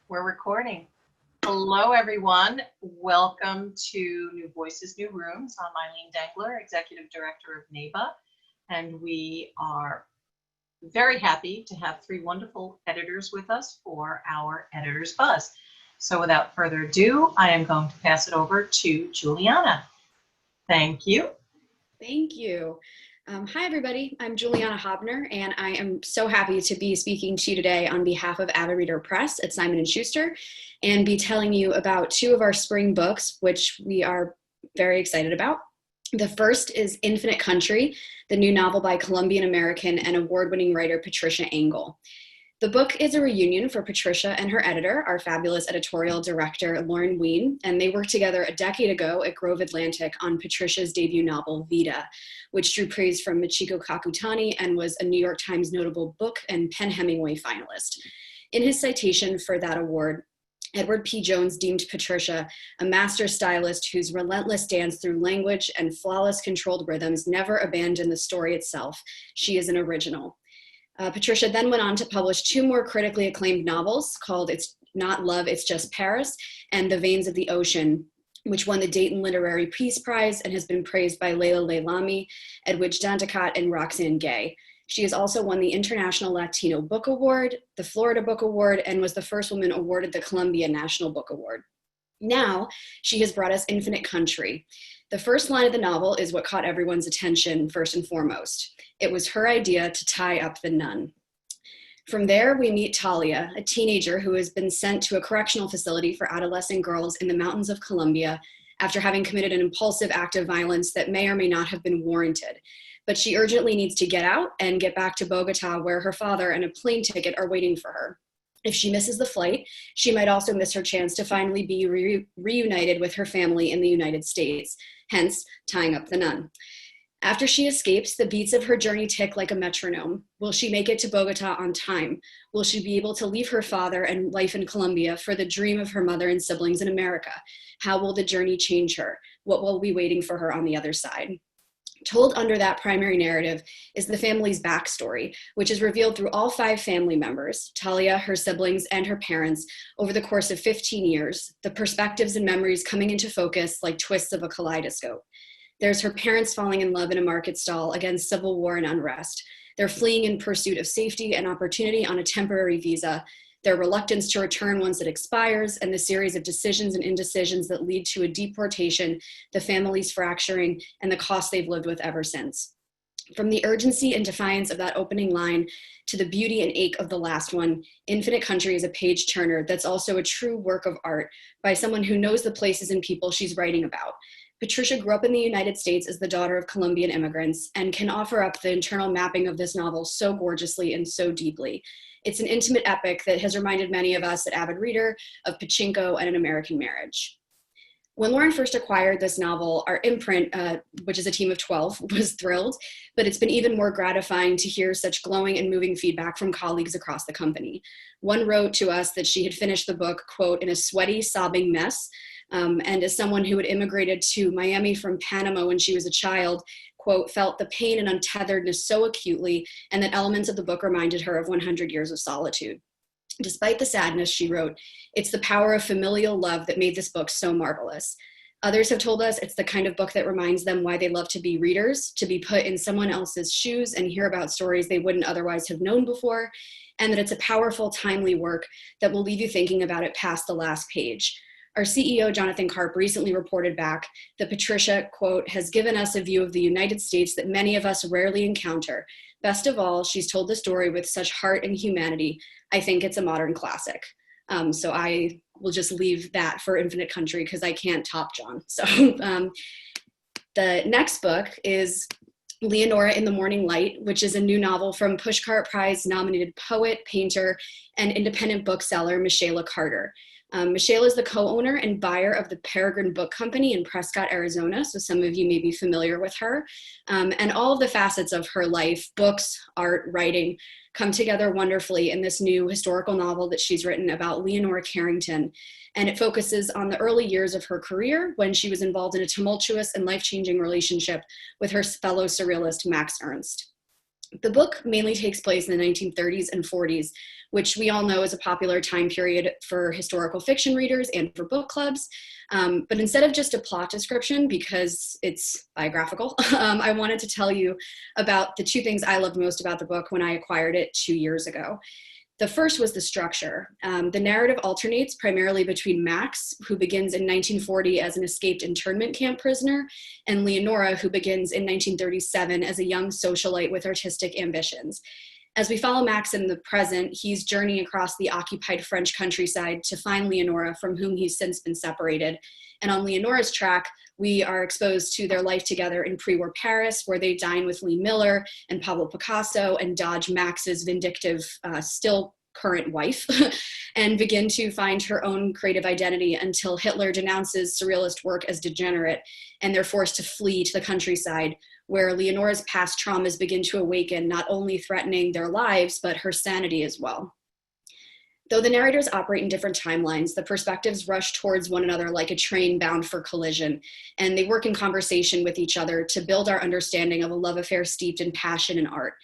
We're recording. Hello, everyone. Welcome to New Voices, New Rooms. I'm Eileen Dengler, Executive Director of NABA, and we are very happy to have three wonderful editors with us for our Editor's Buzz. So without further ado, I am going to pass it over to Juliana. Thank you. Thank you. Hi, everybody. I'm Juliana Hobner, and I am so happy to be speaking to you today on behalf of Avid Reader Press at Simon & Schuster and be telling you about two of our spring books, which we are very excited about. The first is Infinite Country, the new novel by Colombian-American and award-winning writer Patricia Engel. The book is a reunion for Patricia and her editor, our fabulous editorial director, Lauren Wien, and they worked together a decade ago at Grove Atlantic on Patricia's debut novel, Vida, which drew praise from Michiko Kakutani and was a New York Times notable book and Penn Hemingway finalist. In his citation for that award, Edward P. Jones deemed Patricia a master stylist whose relentless dance through language and flawless controlled rhythms never abandoned the story itself. She is an original. Patricia then went on to publish two more critically acclaimed novels called It's Not Love, It's Just Paris and The Veins of the Ocean, which won the Dayton Literary Peace Prize and has been praised by Leila Leilani, Edwidge Danticat, and Roxane Gay. She has also won the International Latino Book Award, the Florida Book Award, and was the first woman awarded the Columbia National Book Award. Now, she has brought us Infinite Country. The first line of the novel is what caught everyone's attention first and foremost. It was her idea to tie up the nun. From there, we meet Talia, a teenager who has been sent to a correctional facility for adolescent girls in the mountains of Colombia after having committed an impulsive act of violence that may or may not have been warranted. But she urgently needs to get out and get back to Bogota, where her father and a plane ticket are waiting for her. If she misses the flight, she might also miss her chance to finally be reunited with her family in the United States, hence tying up the nun. After she escapes, the beats of her journey tick like a metronome. Will she make it to Bogota on time? Will she be able to leave her father and life in Colombia for the dream of her mother and siblings in America? How will the journey change her? What will be waiting for her on the other side? Told under that primary narrative is the family's backstory, which is revealed through all five family members, Talia, her siblings, and her parents, over the course of 15 years, the perspectives and memories coming into focus like twists of a kaleidoscope. There's her parents falling in love in a market stall against civil war and unrest. They're fleeing in pursuit of safety and opportunity on a temporary visa, their reluctance to return once it expires, and the series of decisions and indecisions that lead to a deportation, the families fracturing, and the cost they've lived with ever since. From the urgency and defiance of that opening line to the beauty and ache of the last one, Infinite Country is a page turner that's also a true work of art by someone who knows the places and people she's writing about. Patricia grew up in the United States as the daughter of Colombian immigrants and can offer up the internal mapping of this novel so gorgeously and so deeply. It's an intimate epic that has reminded many of us at Avid Reader of Pachinko and An American Marriage. When Lauren first acquired this novel, our imprint, which is a team of 12, was thrilled, but it's been even more gratifying to hear such glowing and moving feedback from colleagues across the company. One wrote to us that she had finished the book, quote, in a sweaty, sobbing mess, and as someone who had immigrated to Miami from Panama when she was a child, quote, felt the pain and untetheredness so acutely, and that elements of the book reminded her of 100 Years of Solitude. Despite the sadness, she wrote, it's the power of familial love that made this book so marvelous. Others have told us it's the kind of book that reminds them why they love to be readers, to be put in someone else's shoes and hear about stories they wouldn't otherwise have known before, and that it's a powerful, timely work that will leave you thinking about it past the last page. Our CEO, Jonathan Karp, recently reported back that Patricia, quote, has given us a view of the United States that many of us rarely encounter. Best of all, she's told the story with such heart and humanity. I think it's a modern classic. So I will just leave that for Infinite Country because I can't top John. So the next book is Leonora in the Morning Light, which is a new novel from Pushcart Prize nominated poet, painter, and independent bookseller Michaela Carter. Michelle is the co-owner and buyer of the Peregrine Book Company in Prescott, Arizona, so some of you may be familiar with her. And all of the facets of her life, books, art, writing, come together wonderfully in this new historical novel that she's written about Leonora Carrington. And it focuses on the early years of her career when she was involved in a tumultuous and life-changing relationship with her fellow surrealist Max Ernst. The book mainly takes place in the 1930s and 40s, which we all know is a popular time period for historical fiction readers and for book clubs. But instead of just a plot description, because it's biographical, I wanted to tell you about the two things I loved most about the book when I acquired it 2 years ago. The first was the structure. The narrative alternates primarily between Max, who begins in 1940 as an escaped internment camp prisoner, and Leonora, who begins in 1937 as a young socialite with artistic ambitions. As we follow Max in the present, he's journeying across the occupied French countryside to find Leonora, from whom he's since been separated. And on Leonora's track, we are exposed to their life together in pre-war Paris, where they dine with Lee Miller and Pablo Picasso and dodge Max's vindictive, still current wife, and begin to find her own creative identity until Hitler denounces surrealist work as degenerate, and they're forced to flee to the countryside, where Leonora's past traumas begin to awaken, not only threatening their lives, but her sanity as well. Though the narrators operate in different timelines, the perspectives rush towards one another like a train bound for collision, and they work in conversation with each other to build our understanding of a love affair steeped in passion and art.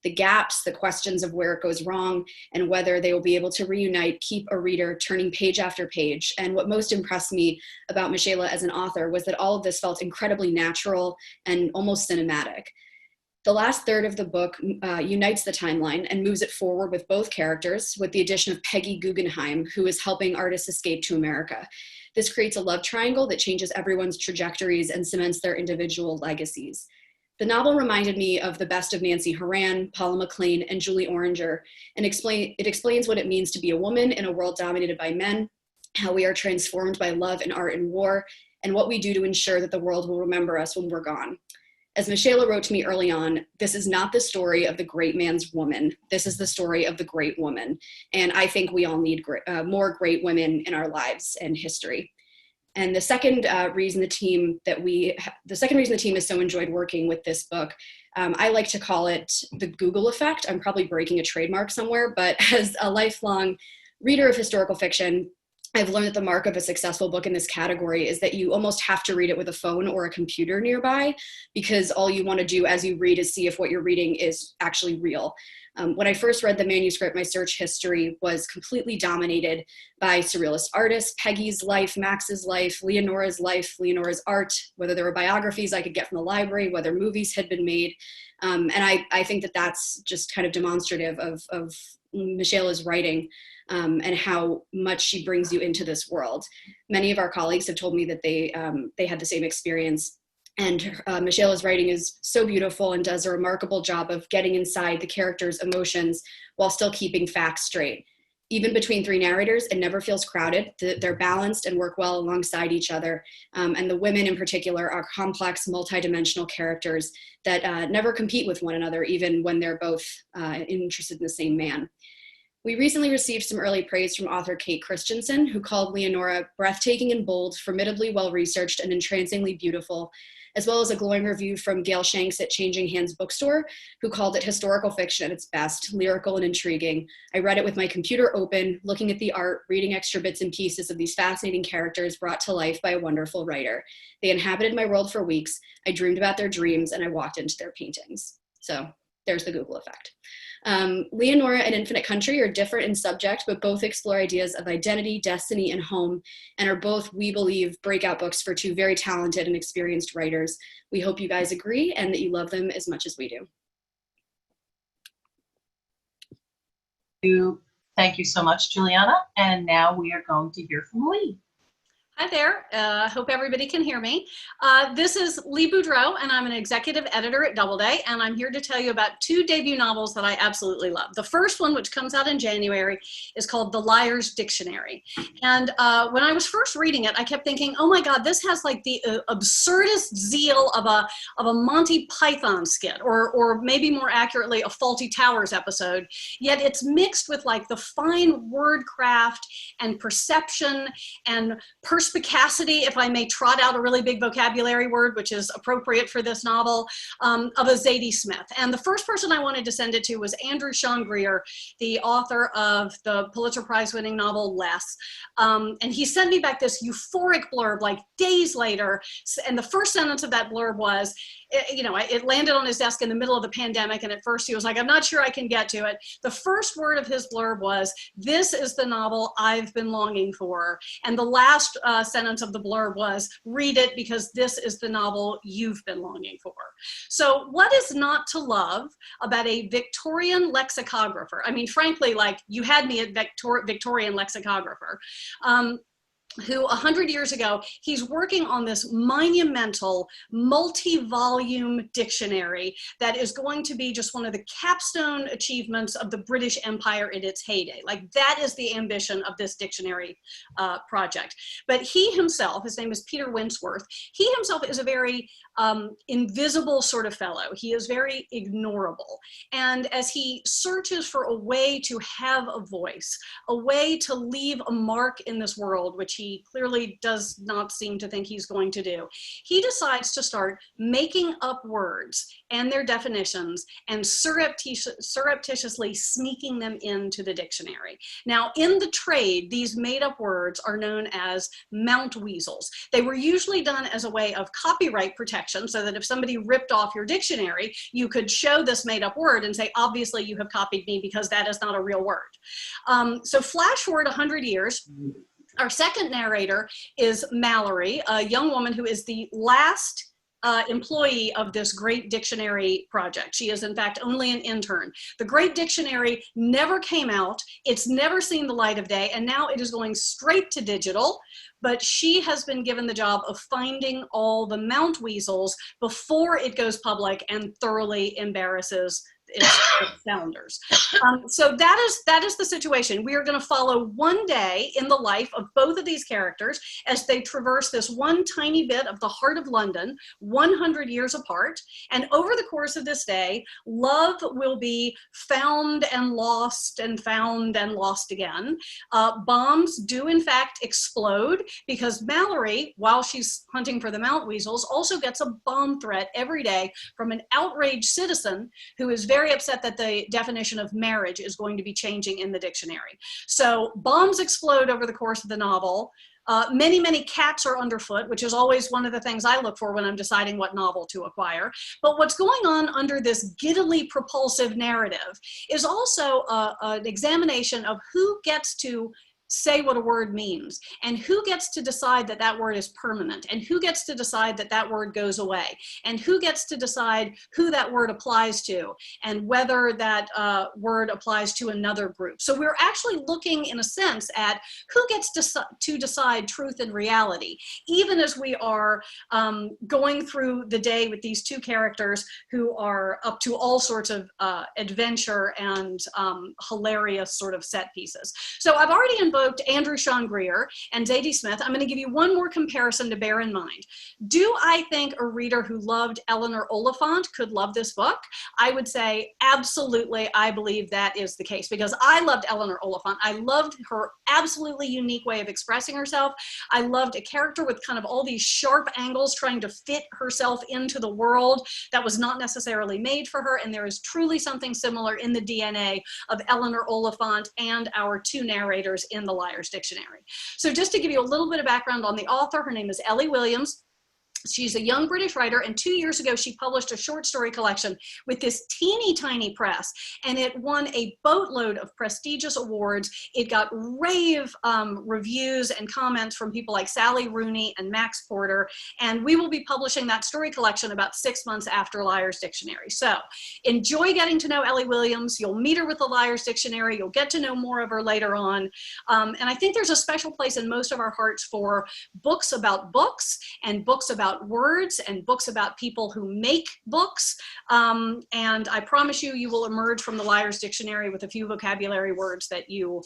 The gaps, the questions of where it goes wrong, and whether they will be able to reunite keep a reader turning page after page. And what most impressed me about Michela as an author was that all of this felt incredibly natural and almost cinematic. The last third of the book unites the timeline and moves it forward with both characters, with the addition of Peggy Guggenheim, who is helping artists escape to America. This creates a love triangle that changes everyone's trajectories and cements their individual legacies. The novel reminded me of The Best of Nancy Horan, Paula McLean, and Julie Oranger, and it explains what it means to be a woman in a world dominated by men, how we are transformed by love and art and war, and what we do to ensure that the world will remember us when we're gone. As Michela wrote to me early on, this is not the story of the great man's woman. This is the story of the great woman. And I think we all need more great women in our lives and history. And the second reason the team has so enjoyed working with this book, I like to call it the Google effect. I'm probably breaking a trademark somewhere, but as a lifelong reader of historical fiction, I've learned that the mark of a successful book in this category is that you almost have to read it with a phone or a computer nearby, because all you want to do as you read is see if what you're reading is actually real. When I first read the manuscript, my search history was completely dominated by surrealist artists, Peggy's life, Max's life, Leonora's art, whether there were biographies I could get from the library, whether movies had been made. And I think that that's just kind of demonstrative of Michela's writing and how much she brings you into this world. Many of our colleagues have told me that they had the same experience. And Michela's writing is so beautiful and does a remarkable job of getting inside the characters' emotions while still keeping facts straight. Even between three narrators, it never feels crowded. They're balanced and work well alongside each other. And the women in particular are complex, multidimensional characters that never compete with one another, even when they're both interested in the same man. We recently received some early praise from author Kate Christensen, who called Leonora breathtaking and bold, formidably well-researched, and entrancingly beautiful, as well as a glowing review from Gail Shanks at Changing Hands Bookstore, who called it historical fiction at its best, lyrical and intriguing. I read it with my computer open, looking at the art, reading extra bits and pieces of these fascinating characters brought to life by a wonderful writer. They inhabited my world for weeks. I dreamed about their dreams, and I walked into their paintings. So there's the Google effect. Leonora and Infinite Country are different in subject, but both explore ideas of identity, destiny, and home, and are both, we believe, breakout books for two very talented and experienced writers. We hope you guys agree and that you love them as much as we do. Thank you so much, Juliana. And now we are going to hear from Lee. Hi there. Hope everybody can hear me. This is Lee Boudreau, and I'm an executive editor at Doubleday, and I'm here to tell you about two debut novels that I absolutely love. The first one, which comes out in January, is called The Liar's Dictionary. And when I was first reading it, I kept thinking, oh my God, this has like the absurdist zeal of a Monty Python skit, or maybe more accurately, a Fawlty Towers episode. Yet it's mixed with like the fine word craft and perception and personality perspicacity, if I may trot out a really big vocabulary word, which is appropriate for this novel, of a Zadie Smith. And the first person I wanted to send it to was Andrew Sean Greer, the author of the Pulitzer Prize winning novel Less. And he sent me back this euphoric blurb like days later. And the first sentence of that blurb was, it landed on his desk in the middle of the pandemic. And at first he was like, I'm not sure I can get to it. The first word of his blurb was, this is the novel I've been longing for. And the last sentence of the blurb was, read it because this is the novel you've been longing for. So what is not to love about a Victorian lexicographer? I mean, frankly, like you had me at Victorian lexicographer. Who 100 years ago, he's working on this monumental multi-volume dictionary that is going to be just one of the capstone achievements of the British Empire in its heyday. Like that is the ambition of this dictionary project. But he himself, his name is Peter Winsworth, he himself is a very invisible sort of fellow. He is very ignorable. And as he searches for a way to have a voice, a way to leave a mark in this world, which he clearly does not seem to think he's going to do, he decides to start making up words and their definitions and surreptitiously sneaking them into the dictionary. Now, in the trade, these made up words are known as mount weasels. They were usually done as a way of copyright protection, so that if somebody ripped off your dictionary, you could show this made up word and say, obviously you have copied me because that is not a real word. So flash forward 100 years. Our second narrator is Mallory, a young woman who is the last employee of this great dictionary project. She is in fact only an intern. The great dictionary never came out. It's never seen the light of day, and now it is going straight to digital. But she has been given the job of finding all the mount weasels before it goes public and thoroughly embarrasses its founders. So that is the situation. We are going to follow one day in the life of both of these characters as they traverse this one tiny bit of the heart of London, 100 years apart. And over the course of this day, love will be found and lost again. Bombs do in fact explode because Mallory, while she's hunting for the mount weasels, also gets a bomb threat every day from an outraged citizen who is very upset that the definition of marriage is going to be changing in the dictionary. So bombs explode over the course of the novel. Many, many cats are underfoot, which is always one of the things I look for when I'm deciding what novel to acquire. But what's going on under this giddily propulsive narrative is also an examination of who gets to say what a word means, and who gets to decide that that word is permanent, and who gets to decide that that word goes away, and who gets to decide who that word applies to, and whether that word applies to another group. So we're actually looking, in a sense, at who gets to decide truth and reality, even as we are going through the day with these two characters who are up to all sorts of adventure and hilarious sort of set pieces. So I've already invoked Andrew Sean Greer and Zadie Smith. I'm going to give you one more comparison to bear in mind. Do I think a reader who loved Eleanor Oliphant could love this book? I would say absolutely. I believe that is the case because I loved Eleanor Oliphant. I loved her absolutely unique way of expressing herself. I loved a character with kind of all these sharp angles trying to fit herself into the world that was not necessarily made for her. And there is truly something similar in the DNA of Eleanor Oliphant and our two narrators in the Liar's Dictionary. So just to give you a little bit of background on the author, her name is Ellie Williams. She's a young British writer, and 2 years ago she published a short story collection with this teeny tiny press, and it won a boatload of prestigious awards. It got rave reviews and comments from people like Sally Rooney and Max Porter, and we will be publishing that story collection about 6 months after Liar's Dictionary. So enjoy getting to know Ellie Williams. You'll meet her with the Liar's Dictionary. You'll get to know more of her later on. And I think there's a special place in most of our hearts for books about books and books about words and books about people who make books. And I promise you, you will emerge from the Liar's Dictionary with a few vocabulary words that you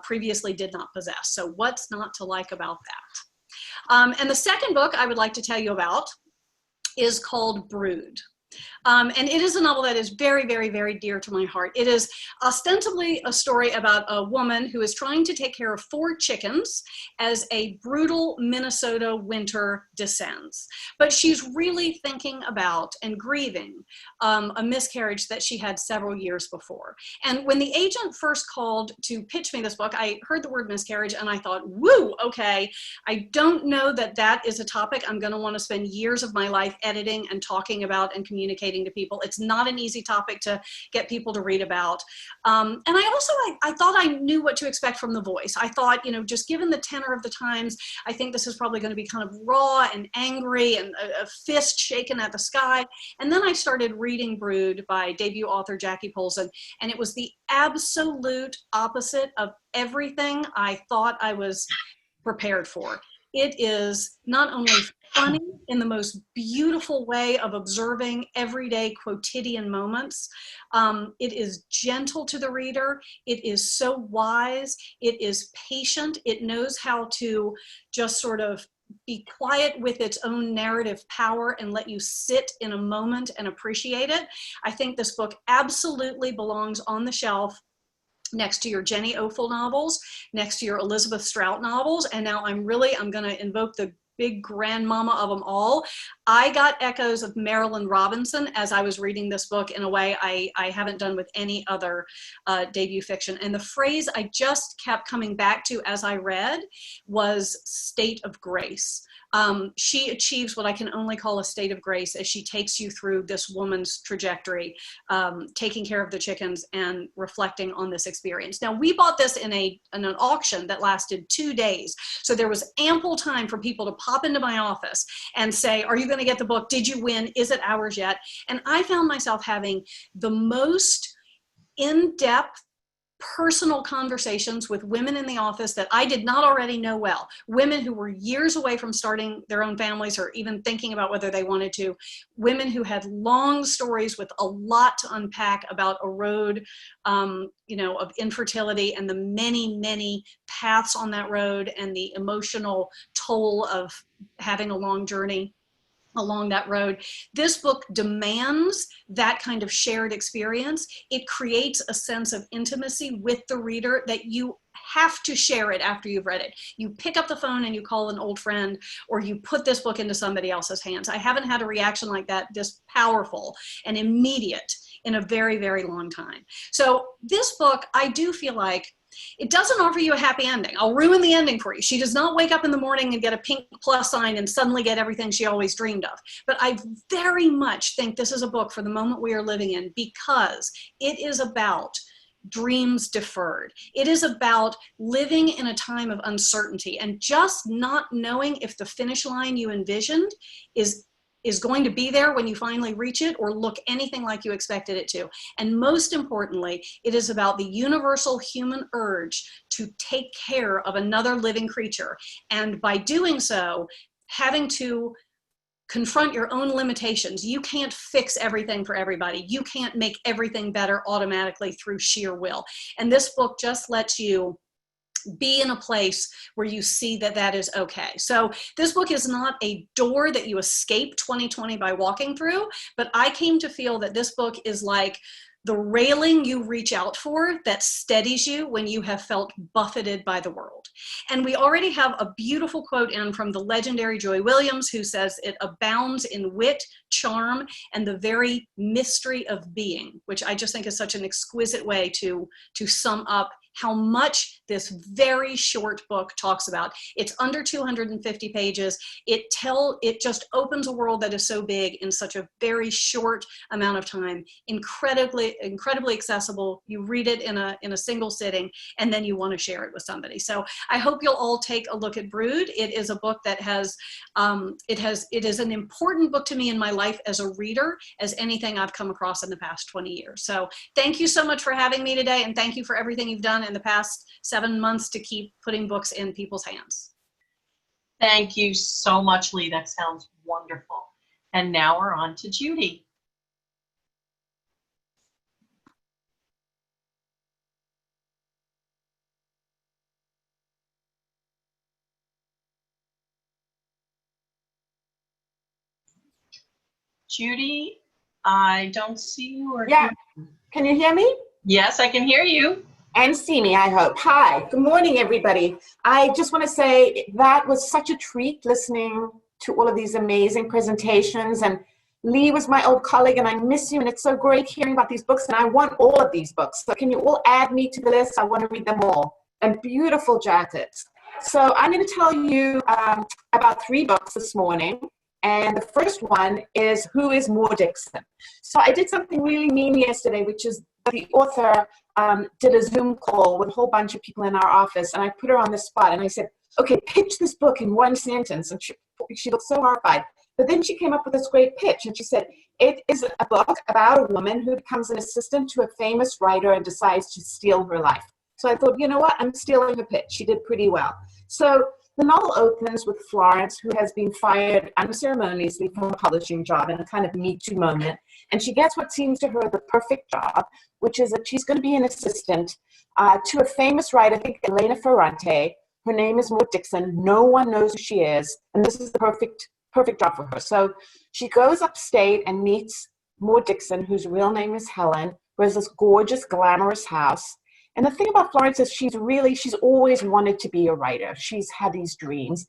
previously did not possess. So what's not to like about that? And the second book I would like to tell you about is called Brood. And it is a novel that is very, very, very dear to my heart. It is ostensibly a story about a woman who is trying to take care of 4 chickens as a brutal Minnesota winter descends. But she's really thinking about and grieving a miscarriage that she had several years before. And when the agent first called to pitch me this book, I heard the word miscarriage and I thought, woo, okay, I don't know that that is a topic I'm going to want to spend years of my life editing and talking about and communicating to people. It's not an easy topic to get people to read about. And I thought I knew what to expect from the voice. I thought, you know, just given the tenor of the times, I think this is probably going to be kind of raw and angry and a fist shaken at the sky. And then I started reading Brood by debut author Jackie Polson, and it was the absolute opposite of everything I thought I was prepared for. It is not only funny in the most beautiful way of observing everyday quotidian moments. It is gentle to the reader. It is so wise. It is patient. It knows how to just sort of be quiet with its own narrative power and let you sit in a moment and appreciate it. I think this book absolutely belongs on the shelf next to your Jenny Ophel novels, next to your Elizabeth Strout novels. And now I'm going to invoke the big grandmama of them all. I got echoes of Marilyn Robinson as I was reading this book in a way I haven't done with any other debut fiction. And the phrase I just kept coming back to as I read was state of grace. She achieves what I can only call a state of grace as she takes you through this woman's trajectory, taking care of the chickens and reflecting on this experience. Now, we bought this in an auction that lasted 2 days. So there was ample time for people to pop into my office and say, are you going to get the book? Did you win? Is it ours yet? And I found myself having the most in-depth personal conversations with women in the office that I did not already know well, women who were years away from starting their own families or even thinking about whether they wanted to, women who had long stories with a lot to unpack about a road, you know, of infertility and the many, many paths on that road and the emotional toll of having a long journey along that road. This book demands that kind of shared experience. It creates a sense of intimacy with the reader that you have to share it after you've read it. You pick up the phone and you call an old friend, or you put this book into somebody else's hands. I haven't had a reaction like that, this powerful and immediate, in a very, very long time. So this book, I do feel like, it doesn't offer you a happy ending. I'll ruin the ending for you. She does not wake up in the morning and get a pink plus sign and suddenly get everything she always dreamed of. But I very much think this is a book for the moment we are living in, because it is about dreams deferred. It is about living in a time of uncertainty and just not knowing if the finish line you envisioned is going to be there when you finally reach it or look anything like you expected it to. And most importantly, it is about the universal human urge to take care of another living creature. And by doing so, having to confront your own limitations. You can't fix everything for everybody. You can't make everything better automatically through sheer will. And this book just lets you be in a place where you see that that is okay. So this book is not a door that you escape 2020 by walking through, but I came to feel that this book is like the railing you reach out for that steadies you when you have felt buffeted by the world. And we already have a beautiful quote in from the legendary Joy Williams, who says it abounds in wit, charm, and the very mystery of being, which I just think is such an exquisite way to sum up how much this very short book talks about. It's under 250 pages. It just opens a world that is so big in such a very short amount of time. Incredibly accessible. You read it in a single sitting, and then you want to share it with somebody. So I hope you'll all take a look at Brood. It is a book that has, it is an important book to me in my life as a reader as anything I've come across in the past 20 years. So thank you so much for having me today, and thank you for everything you've done in the past 7 months to keep putting books in people's hands. Thank you so much, Lee. That sounds wonderful. And now we're on to Judy. Judy I don't see you or Yeah. Can you hear me? Yes, I can hear you. And see me, I hope. Hi. Good morning, everybody. I just want to say that was such a treat listening to all of these amazing presentations. And Lee was my old colleague, and I miss you. And it's so great hearing about these books. And I want all of these books. So can you all add me to the list? I want to read them all. And beautiful jackets. So I'm going to tell you about 3 books this morning. And the first one is Who is More Dixon? So I did something really mean yesterday, which is the author did a Zoom call with a whole bunch of people in our office, and I put her on the spot, and I said, okay, pitch this book in 1 sentence. And she looked so horrified. But then she came up with this great pitch, and she said, it is a book about a woman who becomes an assistant to a famous writer and decides to steal her life. So I thought, you know what, I'm stealing her pitch. She did pretty well. So the novel opens with Florence, who has been fired unceremoniously from a publishing job in a kind of Me Too moment. And she gets what seems to her the perfect job, which is that she's going to be an assistant to a famous writer, I think Elena Ferrante. Her name is Maud Dixon. No one knows who she is. And this is the perfect job for her. So she goes upstate and meets Maud Dixon, whose real name is Helen, who has this gorgeous, glamorous house. And the thing about Florence is she's always wanted to be a writer. She's had these dreams.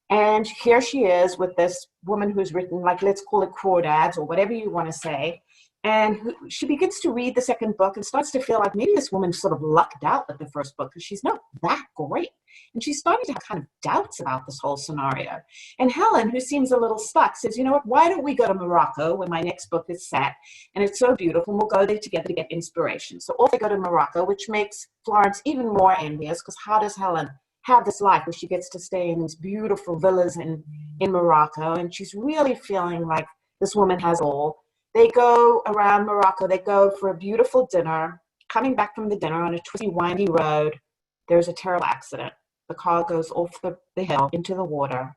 And here she is with this woman who's written, like, let's call it crawdads or whatever you want to say. And she begins to read the second book and starts to feel like maybe this woman sort of lucked out with the first book because she's not that great. And she's starting to have kind of doubts about this whole scenario. And Helen, who seems a little stuck, says, you know what, why don't we go to Morocco where my next book is set? And it's so beautiful, and we'll go there together to get inspiration. So off they go to Morocco, which makes Florence even more envious, because how does Helen have this life where she gets to stay in these beautiful villas in Morocco? And she's really feeling like this woman has all. They go around Morocco, they go for a beautiful dinner. Coming back from the dinner on a twisty, windy road, there's a terrible accident. The car goes off the hill into the water.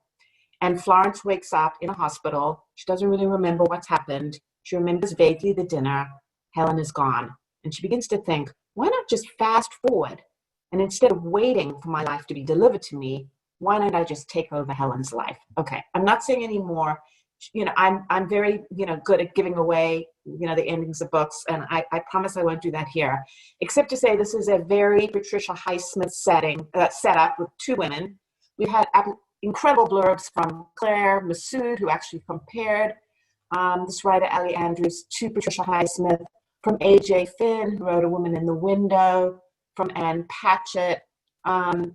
And Florence wakes up in a hospital. She doesn't really remember what's happened. She remembers vaguely the dinner. Helen is gone. And she begins to think, why not just fast forward? And instead of waiting for my life to be delivered to me, why not I just take over Helen's life? Okay, I'm not saying any more. You know, I'm very, good at giving away, the endings of books, and I promise I won't do that here, except to say this is a very Patricia Highsmith setup with 2 women. We've had incredible blurbs from Claire Massoud, who actually compared this writer, Ellie Andrews, to Patricia Highsmith, from A.J. Finn, who wrote A Woman in the Window, from Anne Patchett, and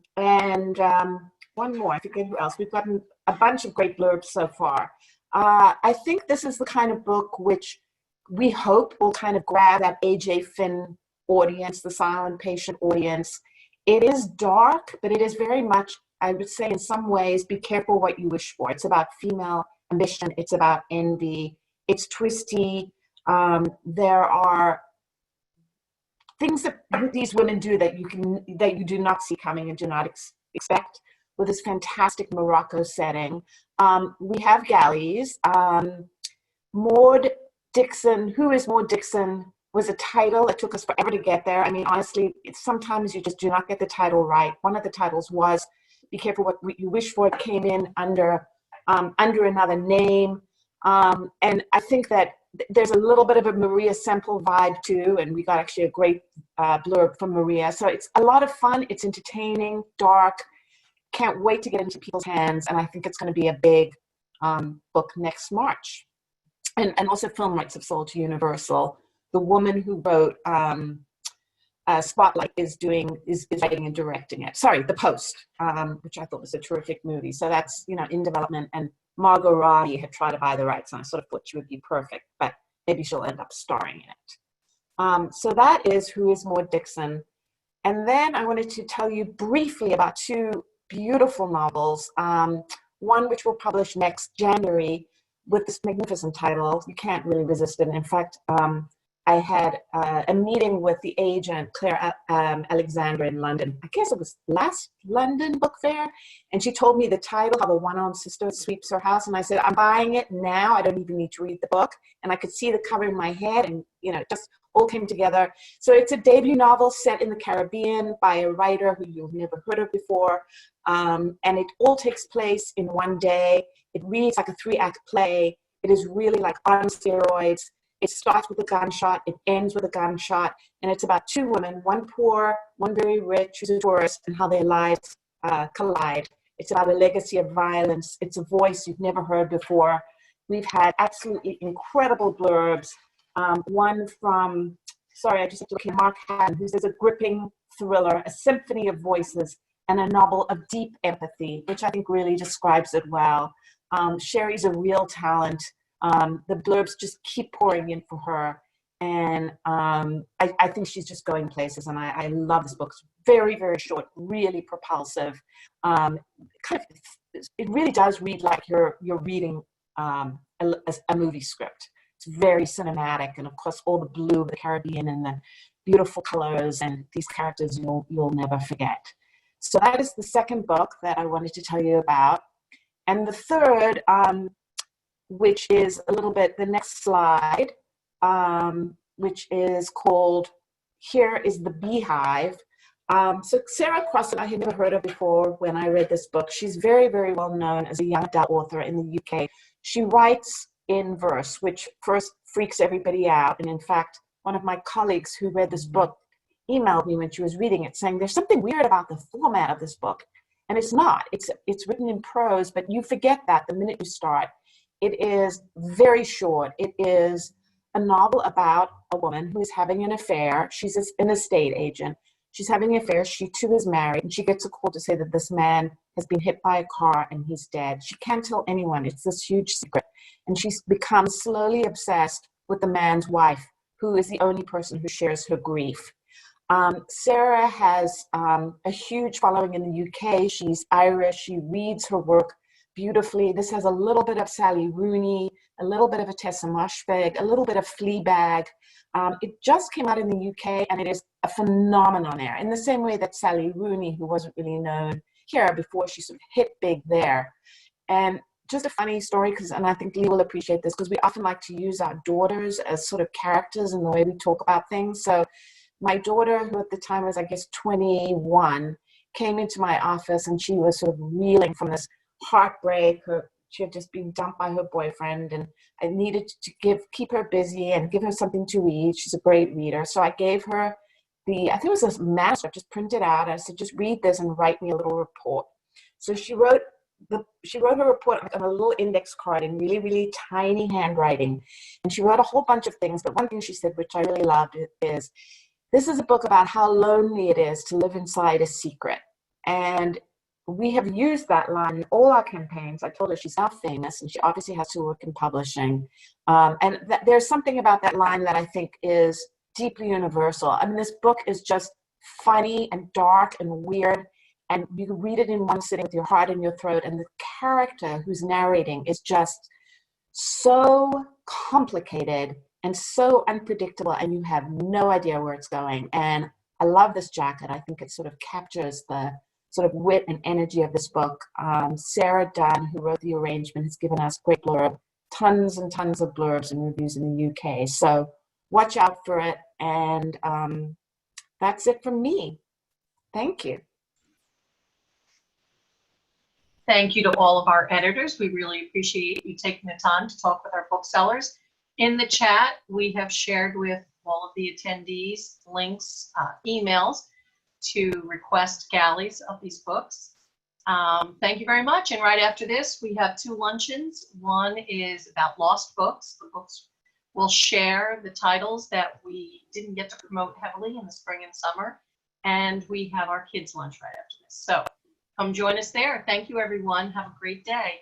one more, I forget who else. We've gotten a bunch of great blurbs so far. I think this is the kind of book which we hope will kind of grab that A.J. Finn audience, the silent patient audience. It is dark, but it is very much, I would say in some ways, be careful what you wish for. It's about female ambition. It's about envy. It's twisty. There are things that these women do that you do not see coming and do not expect, with this fantastic Morocco setting. We have galleys. Maud Dixon, Who is Maud Dixon, was a title. It took us forever to get there. I mean, honestly, sometimes you just do not get the title right. One of the titles was Be Careful What You Wish For. It came in under another name. And I think that there's a little bit of a Maria Semple vibe too, and we got actually a great blurb from Maria. So it's a lot of fun. It's entertaining, dark. Can't wait to get into people's hands, and I think it's going to be a big book next March. And also film rights have sold to Universal. The woman who wrote Spotlight is writing and directing it. Sorry, The Post, which I thought was a terrific movie. So that's in development. And Margot Robbie had tried to buy the rights, and I sort of thought she would be perfect, but maybe she'll end up starring in it. So that is Who is Maud Dixon. And then I wanted to tell you briefly about 2 beautiful novels. One which we'll publish next January with this magnificent title. You can't really resist it. In fact, I had a meeting with the agent, Claire Alexandra, in London. I guess it was last London Book Fair. And she told me the title, How the One-Armed Sister Sweeps Her House. And I said, I'm buying it now. I don't even need to read the book. And I could see the cover in my head, and it just all came together. So it's a debut novel set in the Caribbean by a writer who you've never heard of before. And it all takes place in one day. It reads like a 3-act play. It is really like on steroids. It starts with a gunshot, it ends with a gunshot, and it's about two women, one poor, one very rich, who's a tourist, and how their lives collide. It's about a legacy of violence. It's a voice you've never heard before. We've had absolutely incredible blurbs. One from, sorry, I just have to look at Mark Haddon, who says a gripping thriller, a symphony of voices, and a novel of deep empathy, which I think really describes it well. Sherry's a real talent. The blurbs just keep pouring in for her. And I think she's just going places. And I love this book. It's very, very short, really propulsive. It really does read like you're reading a movie script. It's very cinematic. And of course, all the blue of the Caribbean and the beautiful colors and these characters you'll never forget. So that is the second book that I wanted to tell you about. And the third, which is a little bit the next slide, which is called Here is the Beehive. So Sarah Crossan, I had never heard of before when I read this book. She's very, very well known as a young adult author in the UK. She writes in verse, which first freaks everybody out. And in fact, one of my colleagues who read this book emailed me when she was reading it saying, there's something weird about the format of this book. And it's not. It's written in prose, but you forget that the minute you start. It is very short. It is a novel about a woman who is having an affair. She's an estate agent. She's having an affair. She too is married, and she gets a call to say that this man has been hit by a car and he's dead. She can't tell anyone. It's this huge secret. And she's become slowly obsessed with the man's wife, who is the only person who shares her grief. Sarah has a huge following in the UK. She's Irish. She reads her work beautifully. This has a little bit of Sally Rooney, a little bit of a Tessa Moshfegh, a little bit of Fleabag. It just came out in the UK, and it is a phenomenon there, in the same way that Sally Rooney, who wasn't really known here before, she sort of hit big there. And just a funny story, and I think Lee will appreciate this, because we often like to use our daughters as sort of characters in the way we talk about things. So my daughter, who at the time was, I guess, 21, came into my office, and she was sort of reeling from this heartbreak. She had just been dumped by her boyfriend, and I needed to keep her busy and give her something to read. She's a great reader. So I gave her I think it was a manuscript, just printed out. I said, just read this and write me a little report. So she wrote her report on a little index card in really, really tiny handwriting. And she wrote a whole bunch of things. But one thing she said, which I really loved, is, this is a book about how lonely it is to live inside a secret. And we have used that line in all our campaigns. I told her she's now famous, and she obviously has to work in publishing. And there's something about that line that I think is deeply universal. I mean, this book is just funny and dark and weird, and you can read it in one sitting with your heart in your throat. And the character who's narrating is just so complicated and so unpredictable, and you have no idea where it's going. And I love this jacket. I think it sort of captures the sort of wit and energy of this book. Sarah Dunn, who wrote the arrangement, has given us great blurb, tons and tons of blurbs and reviews in the UK. So watch out for it. And that's it from me. Thank you. Thank you to all of our editors. We really appreciate you taking the time to talk with our booksellers. In the chat, we have shared with all of the attendees links, emails to request galleys of these books. Thank you very much. And right after this, we have two luncheons. One is about lost books. The books will share the titles that we didn't get to promote heavily in the spring and summer. And we have our kids lunch right after this. So come join us there. Thank you, everyone. Have a great day.